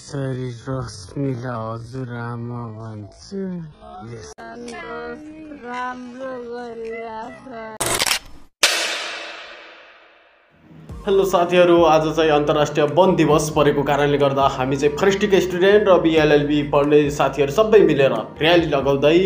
Sorry रश्मिलाई हजुरआमा भन्छु। राम्रो गरिरहेछ। हेलो साथीहरू, आज चाहिँ अन्तर्राष्ट्रिय वन दिवस परेको कारणले गर्दा हामी चाहिँ फरेस्ट्रीका स्टुडेन्ट र बीएलएलबी पढ्ने साथीहरू सबै मिलेर र्याली लगाउँदै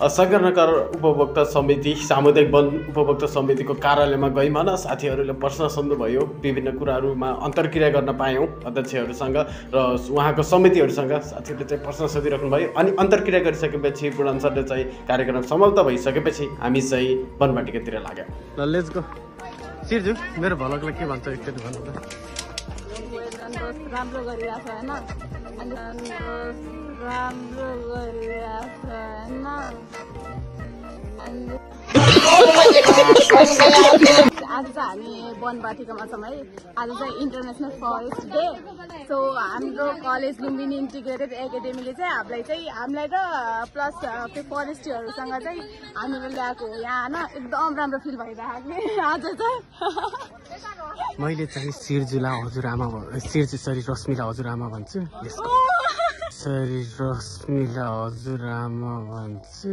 सगरनगर उपभोक्ता समिति सामुदायिक वन उपभोक्ता समितिको कार्यालयमा गयौँ होइन। साथीहरूले प्रश्न सोध्नुभयो, विभिन्न कुराहरूमा अन्तर्क्रिया गर्न पायौँ अध्यक्षहरूसँग र उहाँको समितिहरूसँग। साथीहरूले चाहिँ प्रश्न सोधिराख्नु भयो अनि अन्तर्क्रिया गरिसकेपछि बुढान्सरले चाहिँ कार्यक्रम समाप्त भइसकेपछि हामी चाहिँ वनवाटिकातिर लाग्यौँ। ल लेट्स गो। सिर्जु मेरो भलकलाई के भन्छ एकचोटि भन्नु त। राम्रो गरिरहेछ हैन, राम्रो गरिरहेछ हैन। आज चाहिँ हामी वनवाटिकामा छौँ है। आज चाहिँ इन्टरनेसनल फरेस्ट डे। सो हाम्रो कलेज लुम्बिनी इन्टिग्रेटेड एकाडेमीले चाहिँ हामीलाई र प्लस त्यो फरेस्टीहरूसँग चाहिँ हामीले ल्याएको हो यहाँ होइन। एकदम राम्रो फिल भइरहेको आज चाहिँ। मैले चाहिँ सिर्जुलाई हजुरआमा रश्मिलाई हजुरआमा भन्छु। सरी रश्मिलाई हजुरआमा भन्छु।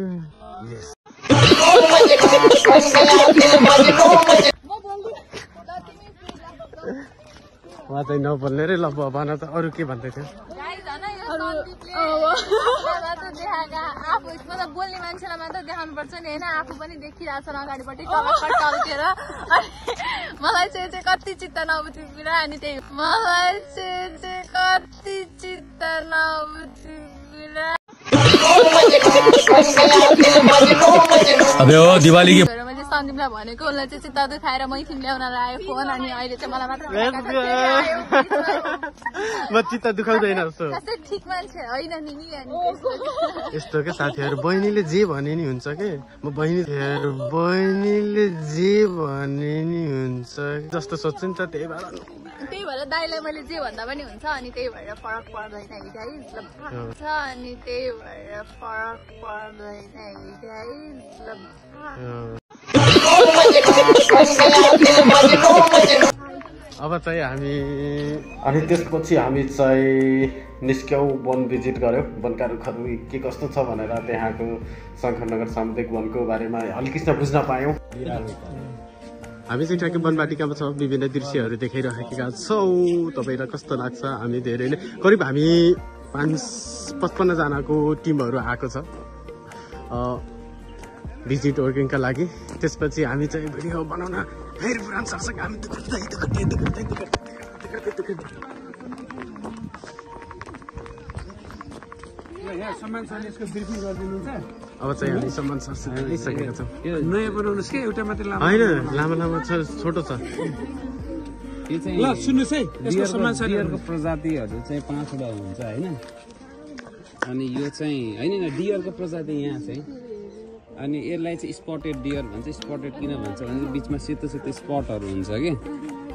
उहाँ चाहिँ नबोल्ने रे। ल भन त अरू के भन्दै थियो? आफू मतलब बोल्ने मान्छेलाई मात्र देखाउनु पर्छ नि होइन। आफू पनि देखिरहेछ अगाडिपट्टि टल्केर। मलाई चाहिँ कति चित्त नबुझ्नु बिना अनि त्यही मलाई चाहिँ कति चित्त नबुझ्नु बिना। दिवाली मैले सन्दीपलाई भनेको उसलाई चाहिँ चित्त दुखाएर मैथिम ल्याउन आयो फोन अनि अहिले चाहिँ मलाई मात्र म चित्त दुखाउँदैन जस्तो ठिक मान्छे होइन नि। यस्तो के साथीहरू, बहिनीले जे भने नि हुन्छ के। म बहिनीले जे भने नि हुन्छ जस्तो सोध्छु नि त। त्यही भएर दाइलाई मैले जे भन्दा पनि हुन्छ अनि त्यही भएर फरक पर्दैन अनि त्यही भएर फरक पर्दैन। अब चाहिँ हामी अनि त्यसपछि हामी चाहिँ निस्क्यौँ, वन भिजिट गऱ्यौँ। वनका रुखहरू के कस्तो छ भनेर त्यहाँको शङ्करनगर सामुदायिक वनको बारेमा हल्किस बुझ्न पायौँ। हामी चाहिँ ठ्याक्कै वनवाटिकामा छौँ, विभिन्न दृश्यहरू देखाइरहेका छौँ। तपाईँलाई कस्तो लाग्छ? हामी धेरै नै करिब हामी 55 जनाको टिमहरू आएको छ भिजिट वर्किङका लागि। त्यसपछि हामी चाहिँ भिडियो बनाउन फेरि पुरानो सरसँग हामी अब चाहिँ हामी सम्मान सरसँग आइसकेका छौँ। नयाँ बनाउनुहोस् कि एउटा मात्रै लामो होइन, लामो छ, छोटो छ। ल सुन्नुहोस् है, यसको सम्मान डियरको प्रजातिहरू चाहिँ 5वटा हुन्छ होइन। अनि यो चाहिँ होइन डियरको प्रजाति यहाँ चाहिँ। अनि यसलाई चाहिँ स्पटेड डियर भन्छ। स्पटेड किन भन्छ भने बिचमा सेतो सेतो स्पटहरू हुन्छ कि।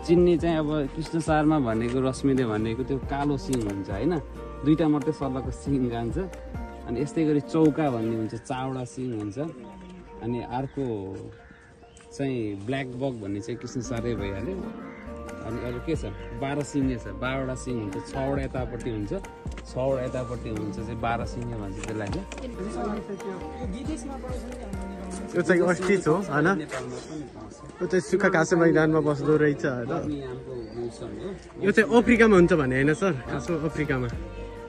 चिन्ने चाहिँ अब कृष्णसारमा भनेको रश्मिले भनेको त्यो कालो सिङ हुन्छ होइन। 2टा मात्रै सल्लाहको सिङ जान्छ। अनि यस्तै गरी चौका भन्ने हुन्छ, चावडा सिङ हुन्छ। अनि अर्को चाहिँ ब्ल्याक बक भन्ने चाहिँ कृष्णसारै भइहाल्यो। अनि अरू के छ 12 सिङे छ, 12वटा सिङ हुन्छ। 6वटा यतापट्टि हुन्छ, 6वटा यतापट्टि हुन्छ चाहिँ 12 सिङे भन्छ त्यसलाई। यो चाहिँ अस्टिच हो होइन। यो चाहिँ सुक्खा घाँसे मैदानमा बस्दो रहेछ होइन। यो चाहिँ अफ्रिकामा हुन्छ भने होइन सर? खासमा अफ्रिकामा।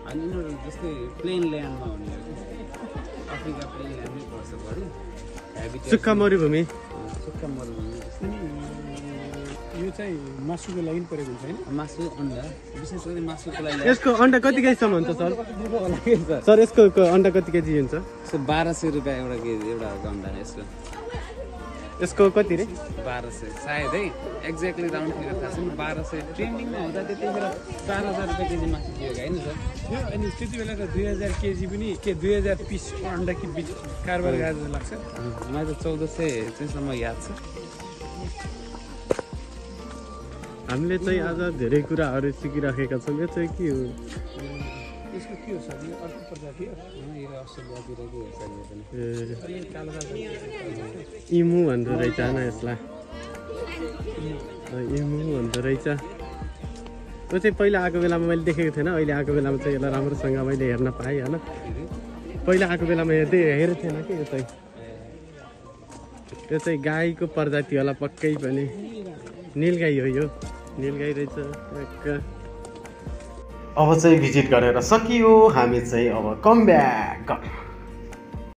अनि यिनीहरू जस्तै प्लेन ल्यान्डमा हुने अफ्रिका प्लेन ल्यान्डमै पर्छ बढी। सुक्खा मरुभूमि। सुक्खा मरुभूमि यो चाहिँ मासुको लागि परेको हुन्छ होइन। मासु अन्डा विशेष गरी मासुको लागि। यसको अन्डा कति केजीसम्म हुन्छ सर? सर यसको अन्डा कति केजी हुन्छ? 1200 रुपियाँ एउटा केजी एउटा अन्डा। यसको कति रे? 1200 सायद है, एक्ज्याक्टली राउन्ड फिगर थाहा छैन। 1200 ट्रेन्डिङमा हुँदा त्यतिखेर 4000 रुपियाँ केजी मासु दिएको होइन सर। अनि त्यति बेला त 2000 केजी पनि के 2000 पिस अन्डा कि कारोबार गरेर लाग्छ। मलाई त 1400 चाहिँसम्म याद छ। हामीले चाहिँ आज धेरै कुराहरू सिकिराखेका छौँ। यो चाहिँ के हो? यसको के हो सर? यो अर्को प्रजाति हो। यो अस्ट्रेलियातिरको हो सर। इमु भन्दो रहेछ होइन यसलाई। इमु भन्दो रहेछ। यो चाहिँ पहिला आएको बेलामा मैले देखेको थिएन, अहिले आएको बेलामा चाहिँ यसलाई राम्रोसँग मैले हेर्न पाएँ होइन। पहिला आएको बेलामा हेरेको थिएन कि यो चाहिँ गाईको प्रजाति होला पक्कै पनि। नीलगाई हो यो, नीलगाई रहेछ। अब चाहिँ भिजिट गरेर सकियो, हामी चाहिँ अब कम ब्याक।